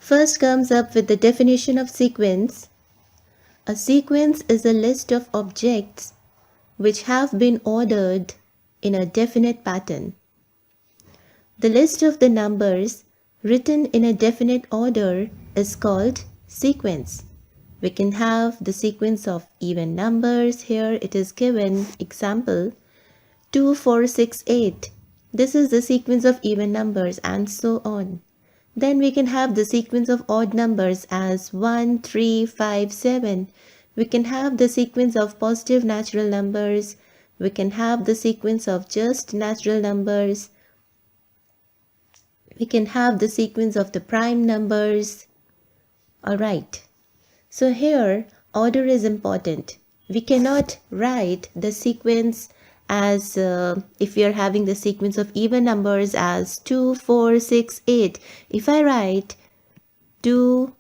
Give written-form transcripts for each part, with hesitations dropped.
First comes up with the definition of sequence. A sequence is a list of objects which have been ordered in a definite pattern. The list of the numbers written in a definite order is called sequence. We can have the sequence of even numbers. Here it is given, example 2, 4, 6, 8. This is the sequence of even numbers and so on. Then we can have the sequence of odd numbers as 1, 3, 5, 7. We can have the sequence of positive natural numbers. We can have the sequence of just natural numbers. We can have the sequence of the prime numbers. Alright. So here order is important. We cannot write the sequence as if we are having the sequence of even numbers as 2, 4, 6, 8. If I write 2,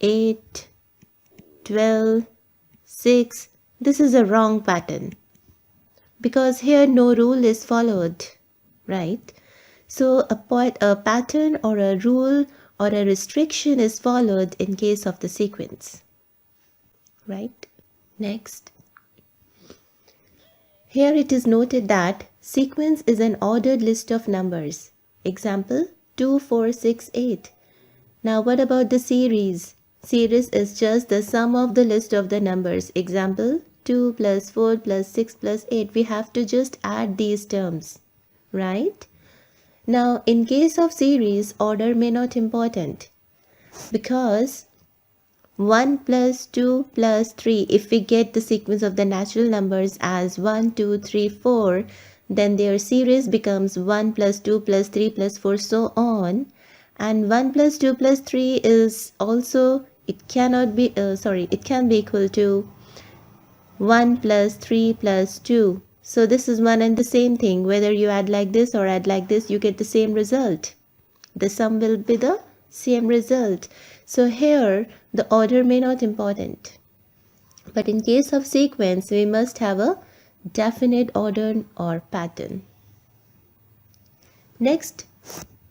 8, 12, 6, this is a wrong pattern because here no rule is followed, right? So a pattern or a rule or a restriction is followed in case of the sequence, right? Next. Here it is noted that sequence is an ordered list of numbers. Example 2, 4, 6, 8. Now what about the series? Series is just the sum of the list of the numbers. Example 2 plus 4 plus 6 plus 8. We have to just add these terms, right? Now in case of series, order may not important because 1 plus 2 plus 3, if we get the sequence of the natural numbers as 1, 2, 3, 4, then their series becomes 1 plus 2 plus 3 plus 4, so on. And 1 plus 2 plus 3 is also, it can be equal to 1 plus 3 plus 2. So this is one and the same thing. Whether you add like this or add like this, you get the same result. The sum will be the same result. So here the order may not important. But in case of sequence, we must have a definite order or pattern. Next,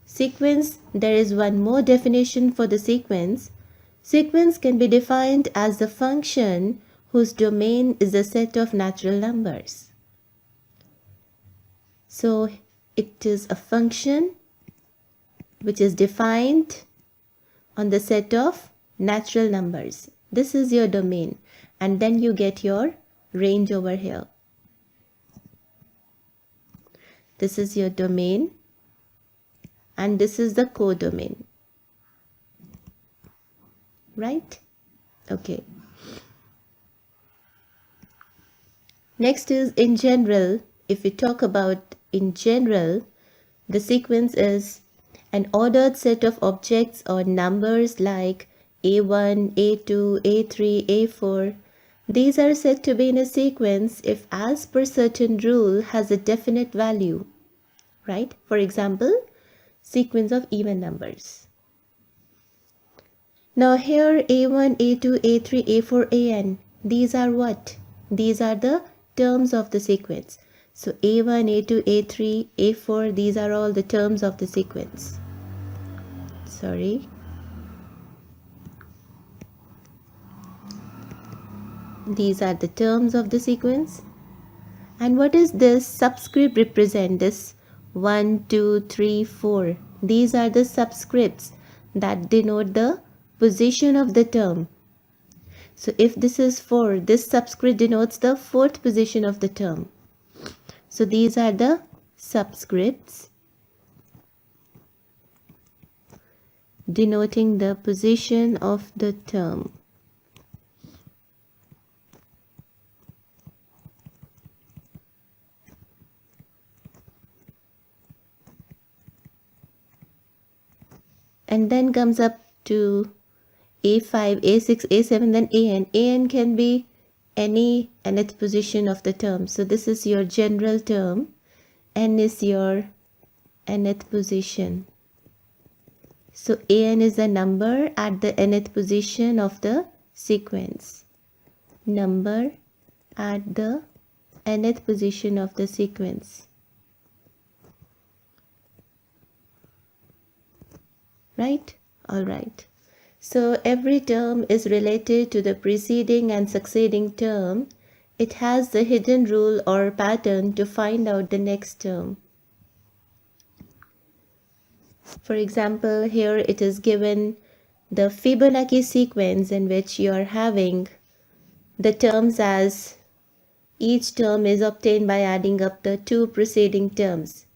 sequence, there is one more definition for the sequence. Sequence can be defined as the function whose domain is a set of natural numbers. So it is a function which is defined on the set of natural numbers. This is your domain, and then you get your range over here. This is your domain, and this is the codomain, right? Okay. Next is in general. If we talk about in general, the sequence is an ordered set of objects or numbers like A1, A2, A3, A4. These are said to be in a sequence if as per certain rule has a definite value, right? For example, sequence of even numbers. Now here A1, A2, A3, A4, AN, these are what? These are the terms of the sequence. So A1, A2, A3, A4, these are all the terms of the sequence. Sorry. These are the terms of the sequence. And what is this subscript represent? This 1, 2, 3, 4. These are the subscripts that denote the position of the term. So if this is 4, this subscript denotes the fourth position of the term. So these are the subscripts denoting the position of the term. And then comes up to A5, A6, A7, then AN. AN can be any nth position of the term. So this is your general term. N is your nth position. So AN is a number at the nth position of the sequence. Number at the nth position of the sequence. right? Alright. So every term is related to the preceding and succeeding term. It has the hidden rule or pattern to find out the next term. For example, here it is given the Fibonacci sequence in which you are having the terms as each term is obtained by adding up the two preceding terms.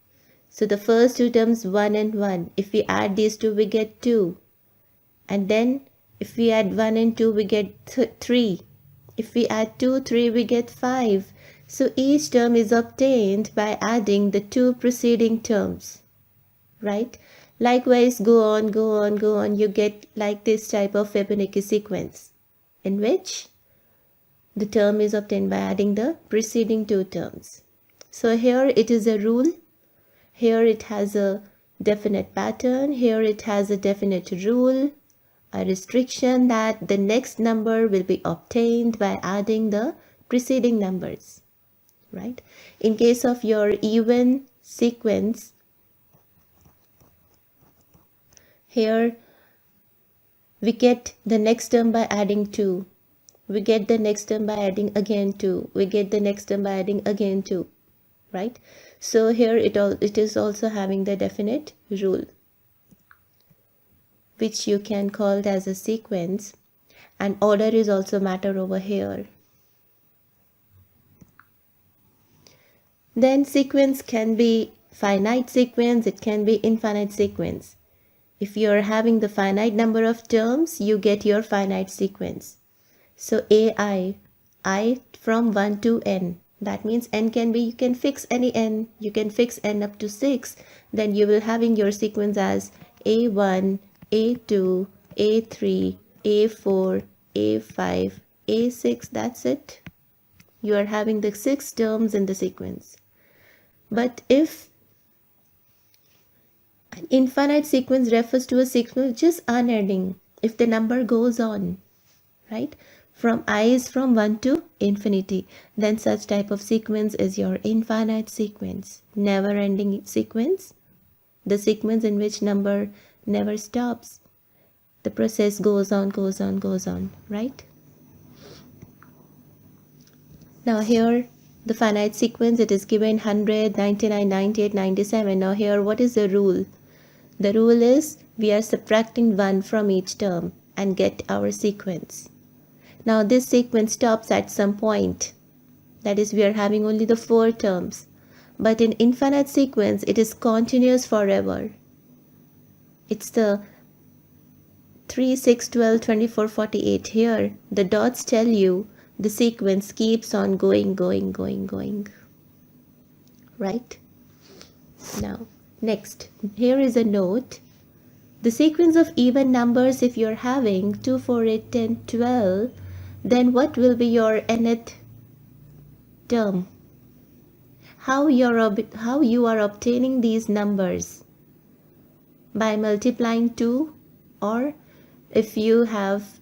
So the first two terms 1 and 1, if we add these two we get 2. And then if we add 1 and 2 we get 3. If we add 2, 3 we get 5. So each term is obtained by adding the two preceding terms, right? Likewise, go on, you get like this type of Fibonacci sequence in which the term is obtained by adding the preceding two terms. So here it is a rule. Here it has a definite pattern. Here it has a definite rule, a restriction that the next number will be obtained by adding the preceding numbers, right? In case of your even sequence, here we get the next term by adding 2. We get the next term by adding again 2. We get the next term by adding again 2, right? So here it is also having the definite rule, which you can call it as a sequence, and order is also matter over here. Then sequence can be finite sequence, it can be infinite sequence. If you are having the finite number of terms, you get your finite sequence. So I from 1 to n. That means n can be, you can fix any n. You can fix n up to 6. Then you will having your sequence as A1, A2, A3, A4, A5, A6. That's it. You are having the 6 terms in the sequence. But if an infinite sequence refers to a sequence just unending, if the number goes on, right? From I is from 1 to infinity, then such type of sequence is your infinite sequence, never ending sequence, the sequence in which number never stops. The process goes on, right? Now here the finite sequence, it is given 100, 99, 98, 97. Now here what is the rule? The rule is we are subtracting 1 from each term and get our sequence. Now this sequence stops at some point. That is, we are having only the 4 terms. But in infinite sequence, it is continuous forever. It's the 3, 6, 12, 24, 48. Here, the dots tell you the sequence keeps on going. Right? Now, next, here is a note. The sequence of even numbers, if you're having 2, 4, 8, 10, 12, then what will be your nth term? How you are obtaining these numbers? By multiplying 2, or if you have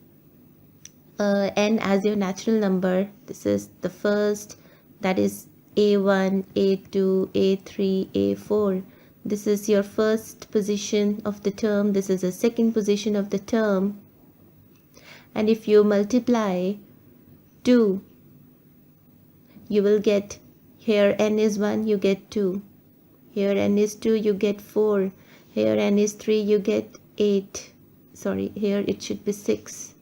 n as your natural number, this is the first, that is A1, A2, A3, A4. This is your first position of the term, this is the second position of the term. And if you multiply 2, you will get, here n is 1, you get 2. Here n is 2, you get 4. Here n is 3, you get 8. Sorry, here it should be 6.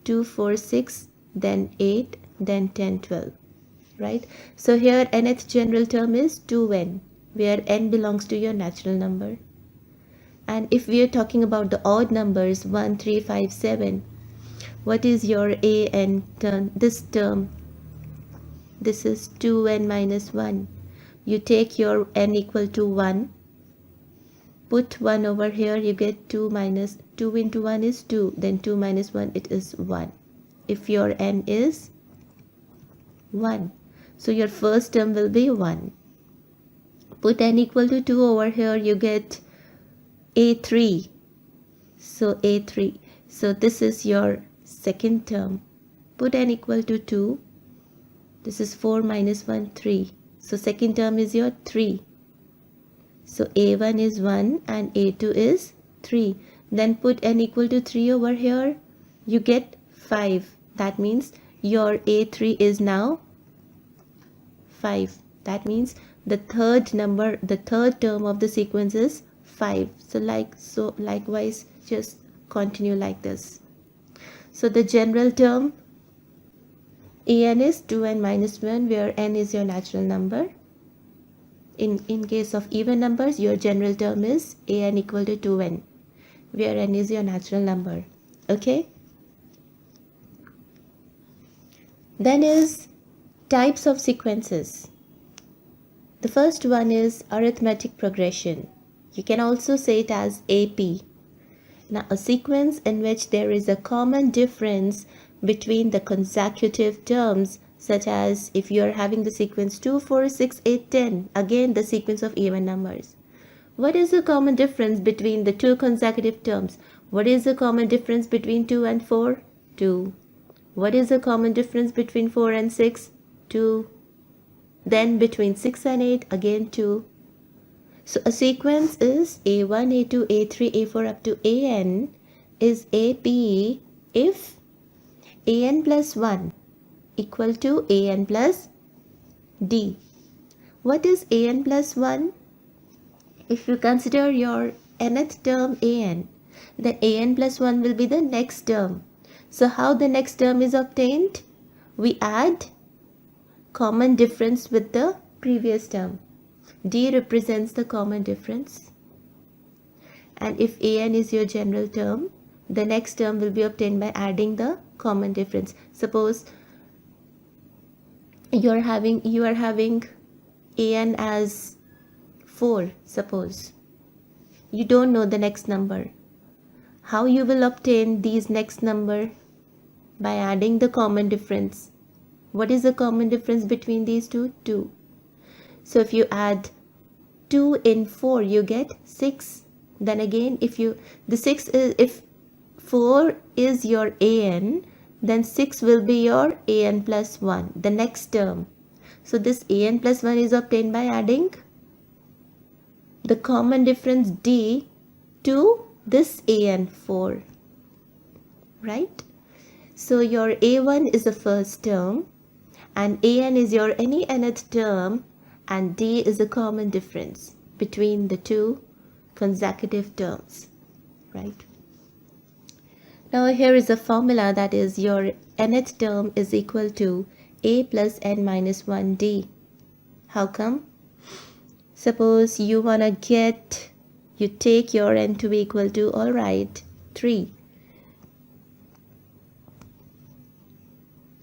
2, 4, 6, then 8, then 10, 12. Right? So here nth general term is 2n, where n belongs to your natural number. And if we are talking about the odd numbers 1, 3, 5, 7, what is your an term? This term, this is 2n minus 1. You take your n equal to 1, put 1 over here, you get 2 minus 2 into 1 is 2, then 2 minus 1, it is 1. If your n is 1, so your first term will be 1. Put n equal to 2 over here, you get A3. So A3. So this is your second term. Put n equal to 2. This is 4 minus 1, 3. So second term is your 3. So a1 is 1 and a2 is 3. Then put n equal to 3 over here. You get 5. That means your a3 is now 5. That means the third term of the sequence is 5. So likewise, just continue like this. So the general term an is 2n minus 1, where n is your natural number. In case of even numbers, your general term is an equal to 2n, where n is your natural number. Okay? Then is types of sequences. The first one is arithmetic progression. You can also say it as AP. Now, a sequence in which there is a common difference between the consecutive terms, such as if you are having the sequence 2, 4, 6, 8, 10, again the sequence of even numbers. What is the common difference between the two consecutive terms? What is the common difference between 2 and 4? 2. What is the common difference between 4 and 6? 2. Then between 6 and 8, again 2. So a sequence is A1, A2, A3, A4 up to AN is AP if AN plus 1 equal to AN plus D. What is AN plus 1? If you consider your nth term AN, then AN plus 1 will be the next term. So how the next term is obtained? We add common difference with the previous term. D represents the common difference. And if AN is your general term, the next term will be obtained by adding the common difference. Suppose you are having AN as 4, suppose. You don't know the next number. How you will obtain these next number? By adding the common difference. What is the common difference between these two? 2. So if you add 2 in 4, you get 6. Then again, if 4 is your AN, then 6 will be your AN plus 1, the next term. So this AN plus 1 is obtained by adding the common difference D to this AN4, right? So your A1 is the first term and AN is your any nth term, and D is the common difference between the two consecutive terms, right? Now here is a formula, that is your nth term is equal to A plus n minus 1 D. How come? Suppose you take your n to be equal to, alright, 3.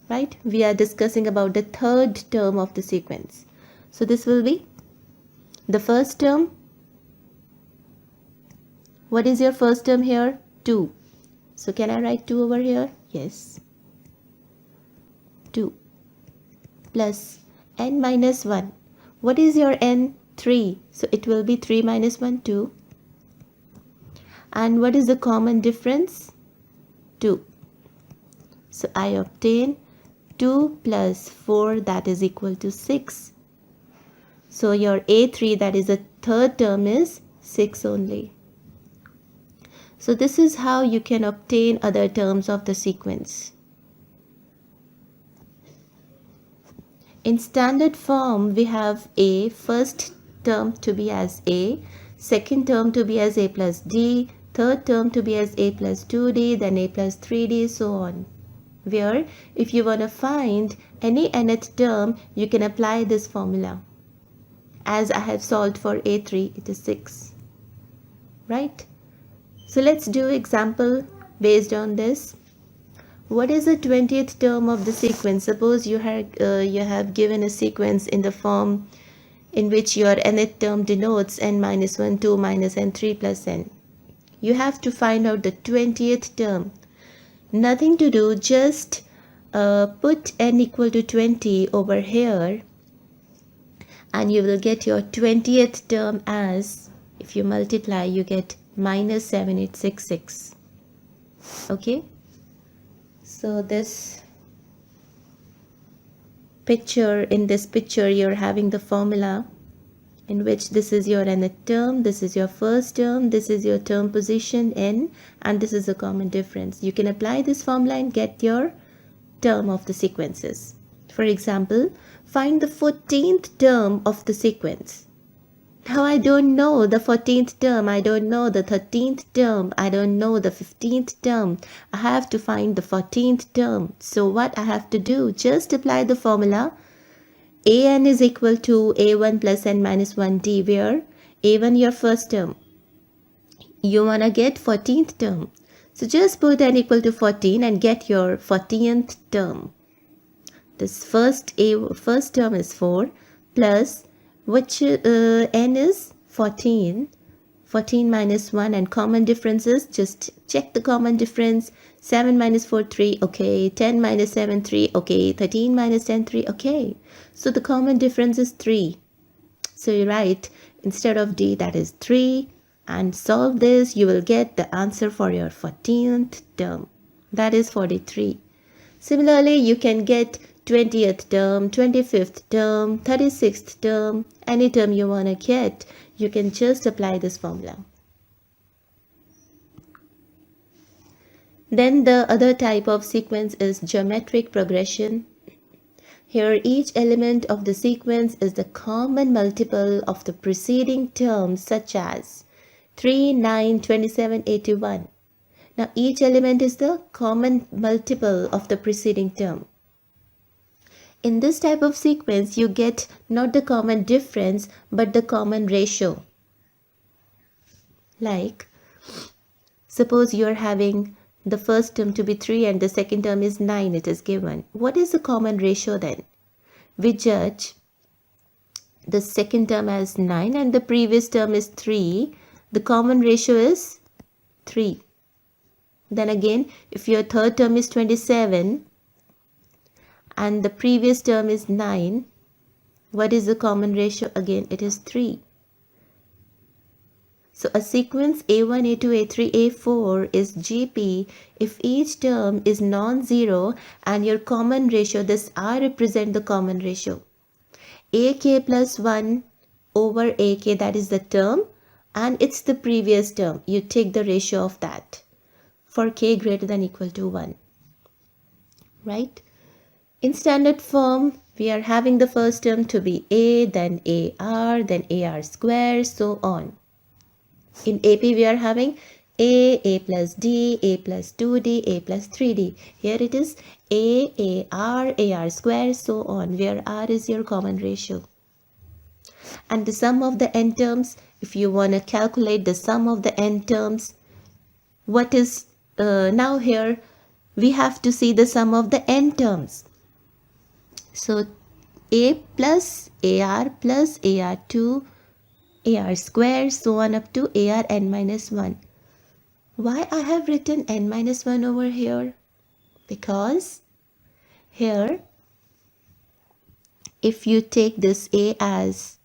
Right? We are discussing about the third term of the sequence. So this will be the first term. What is your first term here? 2. So can I write 2 over here? Yes. 2 plus n minus 1. What is your n? 3. So it will be 3 minus 1, 2. And what is the common difference? 2. So I obtain 2 plus 4, that is equal to 6. So your A3, that is the third term, is 6 only. So this is how you can obtain other terms of the sequence. In standard form, we have A, first term to be as A, second term to be as A plus D, third term to be as A plus 2D, then A plus 3D, so on. Where if you want to find any nth term, you can apply this formula. As I have solved for A3, it is 6. Right? So let's do example based on this. What is the 20th term of the sequence? Suppose you have given a sequence in the form in which your nth term denotes n minus 1, 2 minus n, 3 plus n. You have to find out the 20th term. Nothing to do, just put n equal to 20 over here, and you will get your 20th term as, if you multiply, you get minus 7866. Okay, so in this picture you're having the formula in which this is your nth term, this is your first term, this is your term position n, and this is a common difference. You can apply this formula and get your term of the sequences. For example, find the 14th term of the sequence. Now I don't know the 14th term, I don't know the 13th term, I don't know the 15th term. I have to find the 14th term. So what I have to do? Just apply the formula. An is equal to a1 plus n minus 1d, where a1 your first term. You wanna get 14th term. So just put n equal to 14 and get your 14th term. This first term is 4 plus which n is 14. 14 minus 1, and common differences, just check the common difference. 7 minus 4, 3, okay. 10 minus 7, 3, okay. 13 minus 10, 3, okay. So the common difference is 3. So you write instead of d, that is 3, and solve this. You will get the answer for your 14th term. That is 43. Similarly, you can get 20th term, 25th term, 36th term, any term you want to get, you can just apply this formula. Then the other type of sequence is geometric progression. Here each element of the sequence is the common multiple of the preceding terms, such as 3, 9, 27, 81. Now each element is the common multiple of the preceding term. In this type of sequence, you get not the common difference, but the common ratio. Like, suppose you are having the first term to be 3 and the second term is 9, it is given. What is the common ratio then? We judge the second term as 9 and the previous term is 3. The common ratio is 3. Then again, if your third term is 27, and the previous term is 9, what is the common ratio? Again, it is 3. So a sequence A1, A2, A3, A4 is GP if each term is non-zero and your common ratio, this R represent the common ratio. AK plus 1 over AK, that is the term, and it's the previous term. You take the ratio of that for K greater than equal to 1. Right? In standard form, we are having the first term to be A, then AR, then AR square, so on. In AP, we are having A plus D, A plus 2D, A plus 3D. Here it is AR square, so on, where R is your common ratio. And the sum of the n terms, if you want to calculate the sum of the n terms, what is, now here, we have to see the sum of the n terms. So A plus AR2, AR square, so on up to AR n minus 1. Why I have written n minus 1 over here? Because here, if you take this A as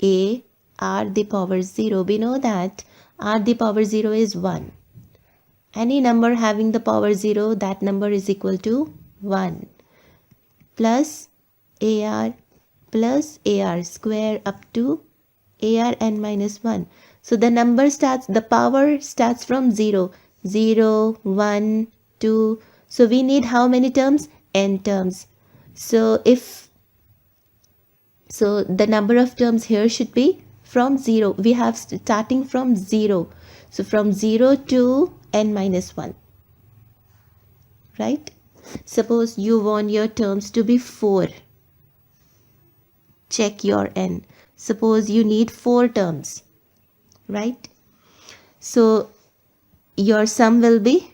A r the power 0, we know that r the power 0 is 1. Any number having the power 0, that number is equal to 1. Plus AR square up to AR n minus 1. So the number starts, the power starts from 0. 0, 1, 2. So we need how many terms? N terms. So the number of terms here should be from 0. We have starting from 0. So from 0 to n minus 1. Right? Suppose you want your terms to be 4. Check your n. Suppose you need 4 terms. Right? So your sum will be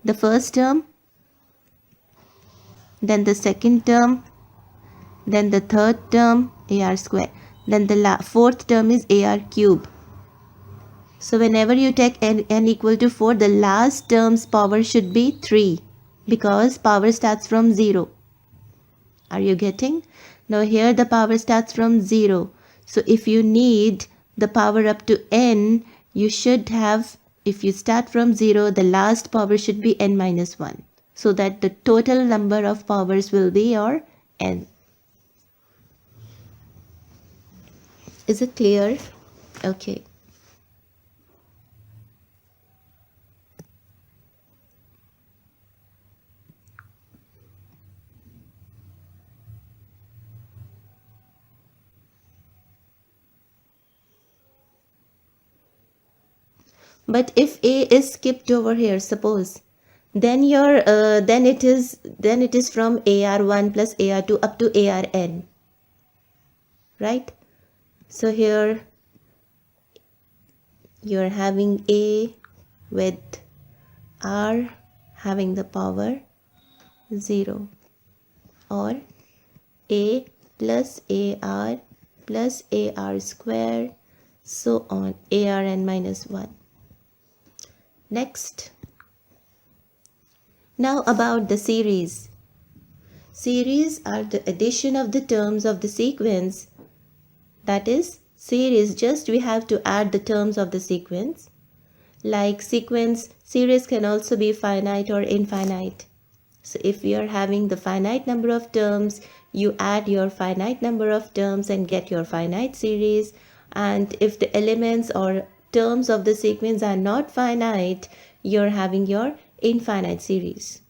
the first term, then the second term, then the third term, AR square. Then the fourth term is AR cube. So whenever you take n equal to 4, the last term's power should be 3. Because power starts from 0. Are you getting? Now here the power starts from 0. So if you need the power up to n, you should have, if you start from 0, the last power should be n minus 1. So that the total number of powers will be your n. Is it clear? Okay. But if A is skipped over here, suppose, then it is from AR1 plus AR2 up to ARn, right? So here you're having A with R having the power 0, or A plus AR plus AR square, so on, ARn minus 1. Next, now about the series. Series are the addition of the terms of the sequence. That is, series, just we have to add the terms of the sequence. Like sequence, series can also be finite or infinite. So if you are having the finite number of terms, you add your finite number of terms and get your finite series. And if the elements or terms of the sequence are not finite, you're having your infinite series.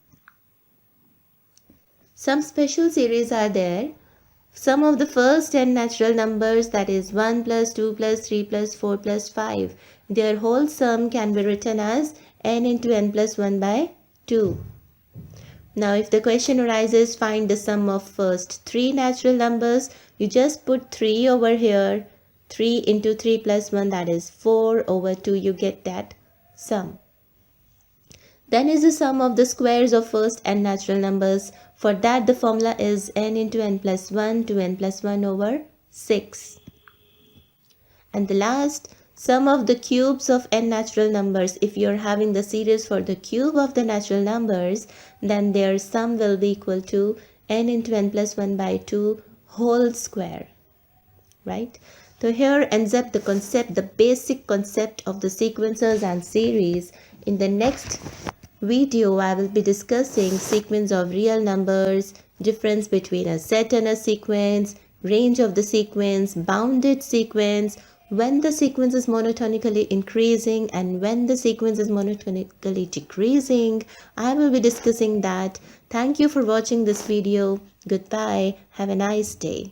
Some special series are there. Some of the first n natural numbers, that is 1 plus 2 plus 3 plus 4 plus 5, their whole sum can be written as n into n plus 1 by 2. Now if the question arises, find the sum of first 3 natural numbers, you just put 3 over here. 3 into 3 plus 1, that is 4 over 2, you get that sum. Then is the sum of the squares of first n natural numbers. For that the formula is n into n plus 1 to n plus 1 over 6. And the last, sum of the cubes of n natural numbers. If you're having the series for the cube of the natural numbers, then their sum will be equal to n into n plus 1 by 2 whole square. Right? So here ends up the concept, the basic concept of the sequences and series. In the next video, I will be discussing sequence of real numbers, difference between a set and a sequence, range of the sequence, bounded sequence, when the sequence is monotonically increasing and when the sequence is monotonically decreasing. I will be discussing that. Thank you for watching this video. Goodbye. Have a nice day.